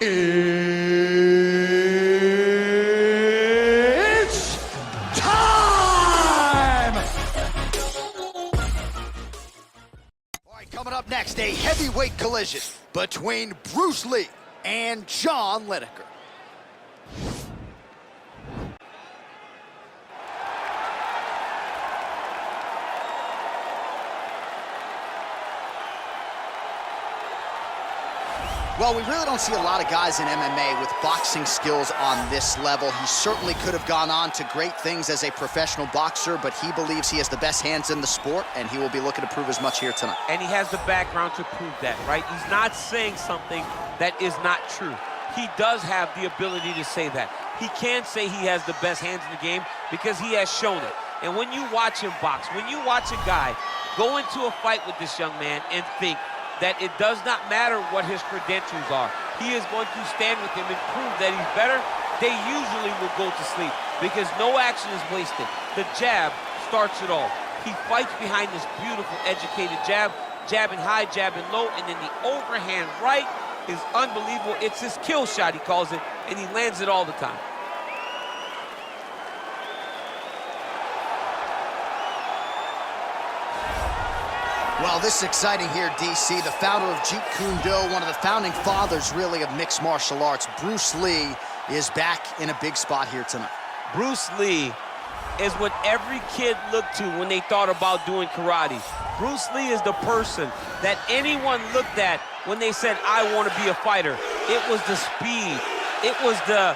It's time! All right, coming up next, a heavyweight collision between Bruce Lee and John Lineker. Well, we really don't see a lot of guys in MMA with boxing skills on this level. He certainly could have gone on to great things as a professional boxer, but he believes he has the best hands in the sport, and he will be looking to prove as much here tonight. And he has the background to prove that, right? He's not saying something that is not true. He does have the ability to say that. He can say he has the best hands in the game because he has shown it. And when you watch him box, when you watch a guy go into a fight with this young man and think that it does not matter what his credentials are, he is going to stand with him and prove that he's better, they usually will go to sleep because no action is wasted. The jab starts it all. He fights behind this beautiful, educated jab, jabbing high, jabbing low, and then the overhand right is unbelievable. It's his kill shot, he calls it, and he lands it all the time. Well, this is exciting here, DC. The founder of Jeet Kune Do, one of the founding fathers, really, of mixed martial arts, Bruce Lee, is back in a big spot here tonight. Bruce Lee is what every kid looked to when they thought about doing karate. Bruce Lee is the person that anyone looked at when they said, I want to be a fighter. It was the speed. It was the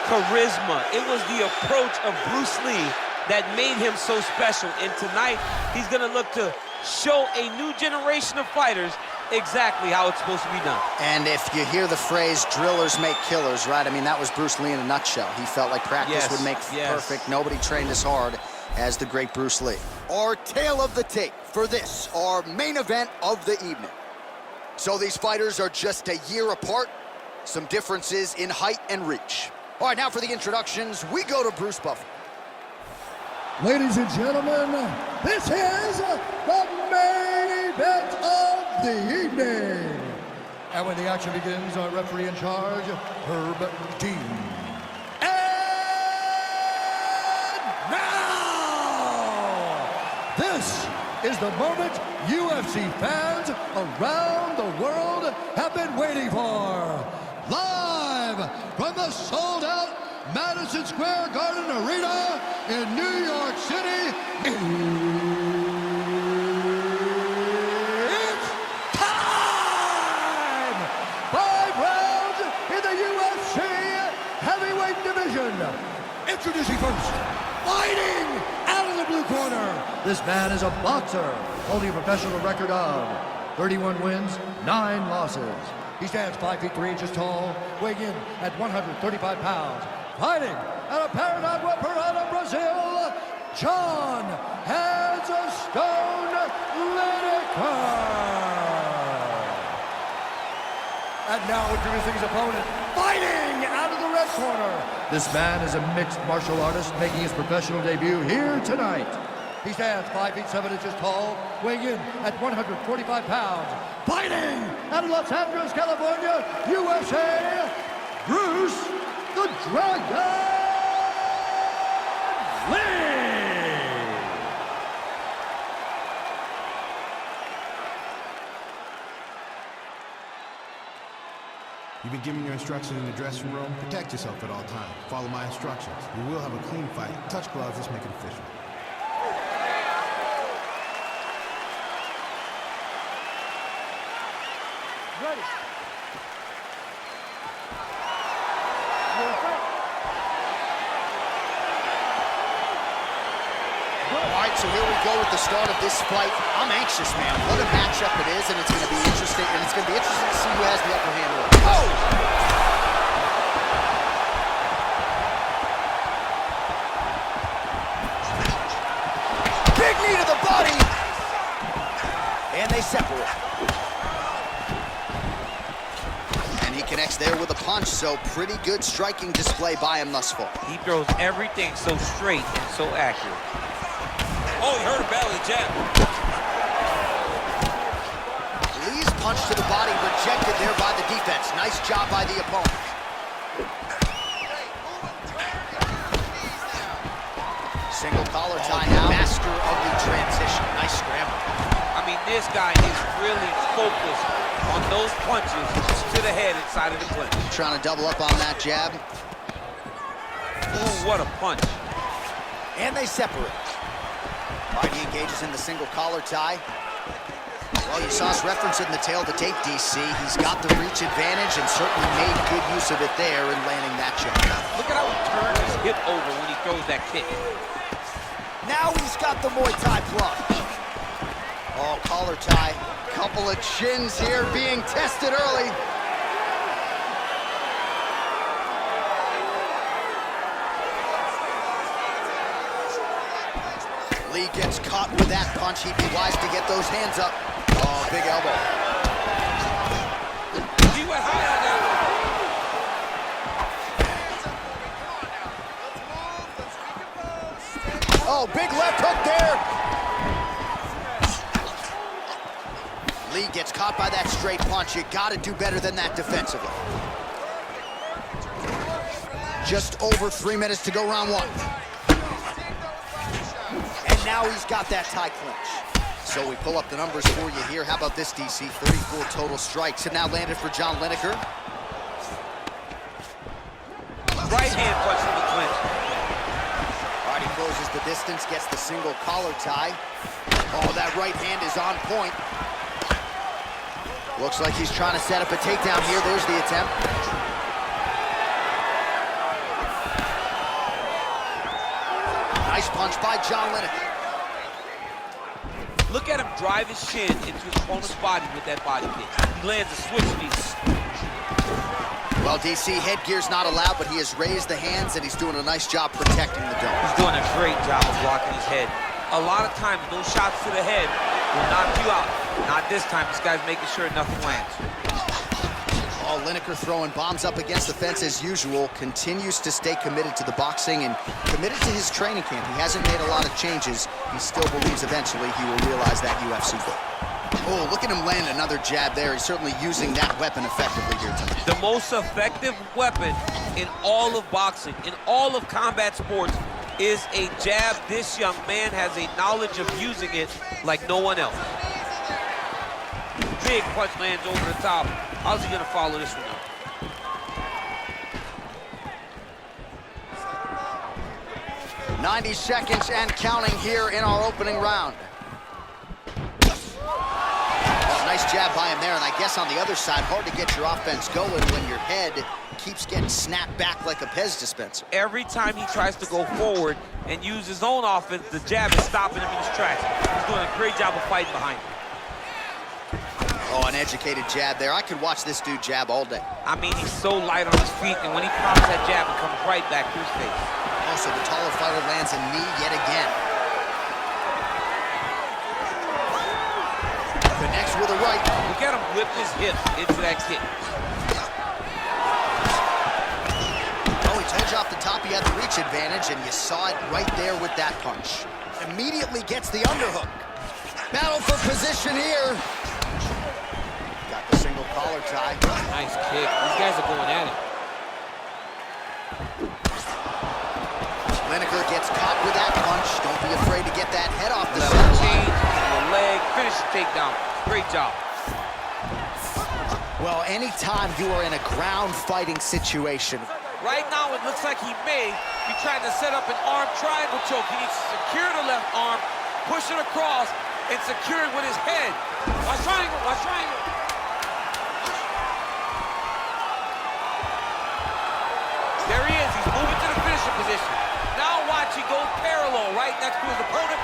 charisma. It was the approach of Bruce Lee that made him so special. And tonight, he's going to look to show a new generation of fighters exactly how it's supposed to be done. And if you hear the phrase, drillers make killers, right? I mean, that was Bruce Lee in a nutshell. He felt like practice would make perfect. Nobody trained as hard as the great Bruce Lee. Our tale of the tape for this, our main event of the evening. So these fighters are just a year apart. Some differences in height and reach. All right, now for the introductions, we go to Bruce Buffer. Ladies and gentlemen, this is the main event of the evening. And when the action begins, our referee in charge, Herb Dean. And now, this is the moment UFC fans around the world have been waiting for. Live from the sold-out Madison Square Garden Arena in New York City, it's time! 5 rounds in the UFC heavyweight division. Introducing first, fighting out of the blue corner. This man is a boxer, holding a professional record of 31 wins, 9 losses. He stands 5 feet 3 inches tall, weighing in at 135 pounds. Fighting out of Paraná, Parada, Brazil, John Hands of Stone Lineker. And now introducing his opponent, fighting out of the red corner. This man is a mixed martial artist making his professional debut here tonight. He stands 5 feet 7 inches tall, weighing in at 145 pounds. Fighting out of Los Angeles, California, USA, Bruce the Dragon Lee! You've been given your instructions in the dressing room. Protect yourself at all times. Follow my instructions. We will have a clean fight. Touch gloves, let's make it official. Ready. All right, so here we go with the start of this fight. I'm anxious, man. What a matchup it is, and it's going to be interesting. And it's going to be interesting to see who has the upper hand. Oh! Big knee to the body, and they separate. And he connects there with a punch. So pretty good striking display by him thus far. He throws everything so straight and so accurate. Oh, he heard a belly jab. Lee's punch to the body, rejected there by the defense. Nice job by the opponent. Single collar tie now. Master of the transition. Nice scramble. I mean, this guy is really focused on those punches to the head inside of the clinch. Trying to double up on that jab. Ooh, what a punch. And they separate. All right, he engages in the single collar tie. Well, you saw us referencing the tail of the tape, DC. He's got the reach advantage and certainly made good use of it there in landing that jab. Look at how he turns his hip over when he throws that kick. Now he's got the Muay Thai plug. Oh, collar tie. Couple of chins here being tested early. Lee gets caught with that punch. He'd be wise to get those hands up. Oh, big elbow. He went high on that one. Oh, big left hook there. Lee gets caught by that straight punch. You got to do better than that defensively. Just over 3 minutes to go round one. And now he's got that tie clinch. So we pull up the numbers for you here. How about this, DC? 34 total strikes have now landed for John Lineker. right hand punch in the clinch. All right, he closes the distance, gets the single collar tie. Oh, that right hand is on point. Looks like he's trying to set up a takedown here. There's the attempt. Nice punch by John Lineker. Look at him drive his shin into his opponent's body with that body kick. He lands a switch piece. Well, DC, headgear's not allowed, but he has raised the hands, and he's doing a nice job protecting the dome. He's doing a great job of blocking his head. A lot of times, those shots to the head will knock you out. Not this time. This guy's making sure nothing lands. Oh, Lineker throwing bombs up against the fence as usual. Continues to stay committed to the boxing and committed to his training camp. He hasn't made a lot of changes. He still believes eventually he will realize that UFC goal. Oh, look at him land another jab there. He's certainly using that weapon effectively here tonight. The most effective weapon in all of boxing, in all of combat sports, is a jab. This young man has a knowledge of using it like no one else. Big punch lands over the top. How's he gonna follow this one up? .90 seconds and counting here in our opening round. Oh, nice jab by him there, and I guess on the other side, hard to get your offense going when your head keeps getting snapped back like a Pez dispenser. Every time he tries to go forward and use his own offense, the jab is stopping him in his tracks. He's doing a great job of fighting behind him. Oh, an educated jab there. I could watch this dude jab all day. I mean, he's so light on his feet, and when he pops that jab, it comes right back to his face. Oh, so the taller fighter lands a knee yet again. Connects with a right. Look at him whip his hip into that kick. Oh, he told you off the top he had the reach advantage, and you saw it right there with that punch. Immediately gets the underhook. Battle for position here. Got the single collar tie. Nice kick. These guys are going at it. Lineker gets caught with that punch. Don't be afraid to get that head off the Level center change, line. the leg, finish the takedown. Great job. Well, anytime you are in a ground fighting situation. Right now, it looks like he may be trying to set up an arm triangle choke. He needs to secure the left arm, push it across, and secure it with his head. Watch triangle, watch triangle. There he is, he's moving to the finishing position. Now watch, he goes parallel right next to his opponent.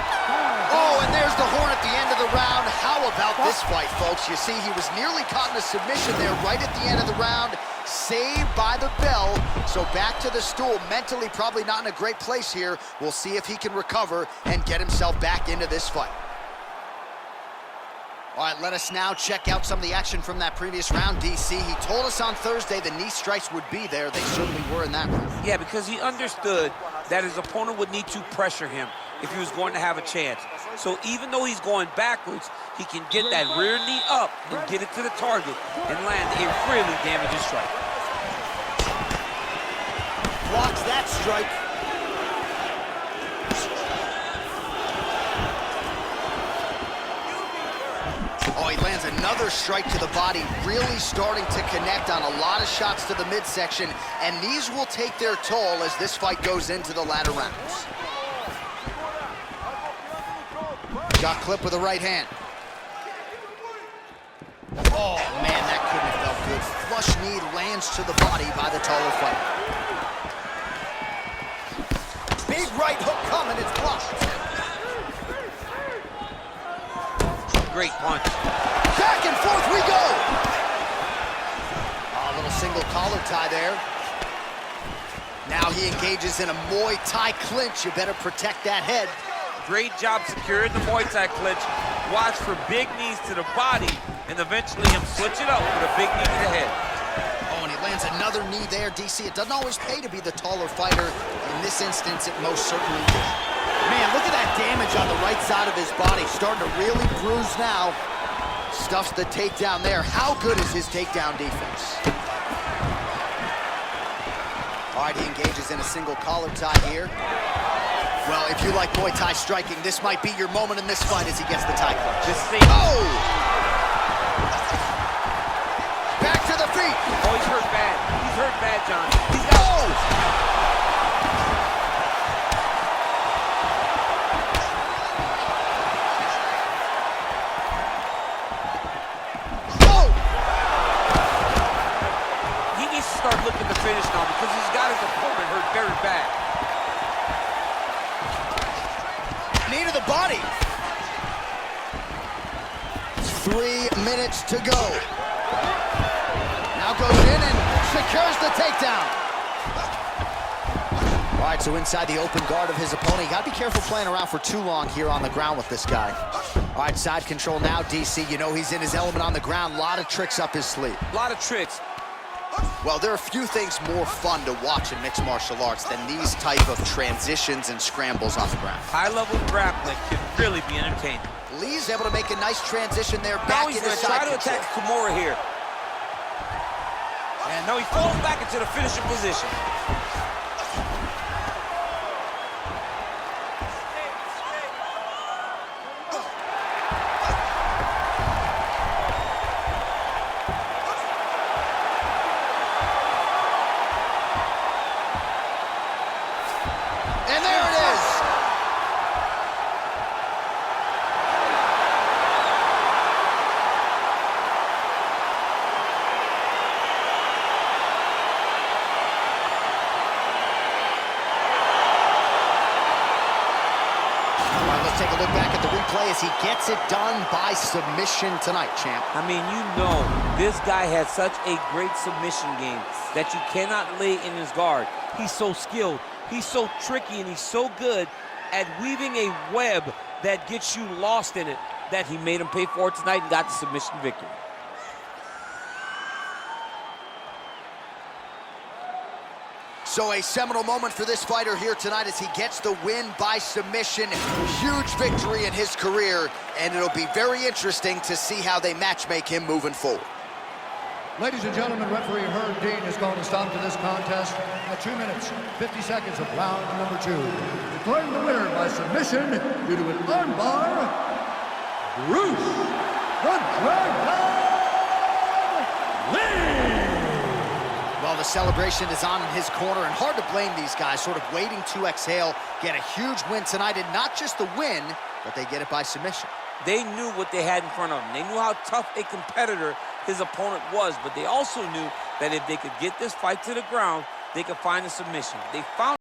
Oh, and there's the horn at the end of the round. How about this fight, folks? You see, he was nearly caught in a submission there right at the end of the round. Saved by the bell. So back to the stool. Mentally probably not in a great place here. We'll see if he can recover and get himself back into this fight. All right, let us now check out some of the action from that previous round, DC. He told us on Thursday the knee strikes would be there. They certainly were in that round. Yeah, because he understood that his opponent would need to pressure him if he was going to have a chance. So even though he's going backwards, he can get that rear knee up and get it to the target and land a really damaging strike. Blocks that strike. Oh, he lands another strike to the body, really starting to connect on a lot of shots to the midsection, and these will take their toll as this fight goes into the latter rounds. Got clipped with the right hand. Oh, man, that couldn't have felt good. Flush knee lands to the body by the taller fighter. Big right hook coming, it's blocked. Great punch. Back and forth we go. Oh, a little single collar tie there. Now he engages in a Muay Thai clinch. You better protect that head. Great job securing the Muay Thai clinch. Watch for big knees to the body, and eventually him switch it up with a big knee to the head. Oh, and he lands another knee there, DC. It doesn't always pay to be the taller fighter. In this instance, it most certainly did. Man, look at that damage on the right side of his body. Starting to really bruise now. Stuffs the takedown there. How good is his takedown defense? All right, he engages in a single collar tie here. Well, if you like Muay Thai striking, this might be your moment in this fight as he gets the Thai clutch. Oh! Back to the feet. Oh, he's hurt bad. He's hurt bad, John. He's got... Oh! Start looking to finish now because he's got his opponent hurt very bad. Knee to the body. 3 minutes to go. Now goes in and secures the takedown. All right, so inside the open guard of his opponent. You gotta be careful playing around for too long here on the ground with this guy. All right, side control now, DC. You know he's in his element on the ground. A lot of tricks up his sleeve. A lot of tricks. Well, there are a few things more fun to watch in mixed martial arts than these type of transitions and scrambles on the ground. High-level grappling can really be entertaining. Lee's able to make a nice transition there back now he's into going to side try to control. attack Kimura here. And now he falls back into the finishing position. And there it is. All right, let's take a look back at the replay as he gets it done by submission tonight, champ. I mean, you know, this guy has such a great submission game that you cannot lay in his guard. He's so skilled. He's so tricky, and he's so good at weaving a web that gets you lost in it that he made him pay for it tonight and got the submission victory. So a seminal moment for this fighter here tonight as he gets the win by submission. Huge victory in his career, and it'll be very interesting to see how they matchmake him moving forward. Ladies and gentlemen, referee Herb Dean is going to stop to this contest at 2 minutes, 50 seconds of round number 2. Declaring the winner by submission due to an armbar, Bruce the Dragon Lee! Well, the celebration is on in his corner, and hard to blame these guys, sort of waiting to exhale, get a huge win tonight, and not just the win, but they get it by submission. They knew what they had in front of them. They knew how tough a competitor his opponent was, but they also knew that if they could get this fight to the ground, they could find a submission. They found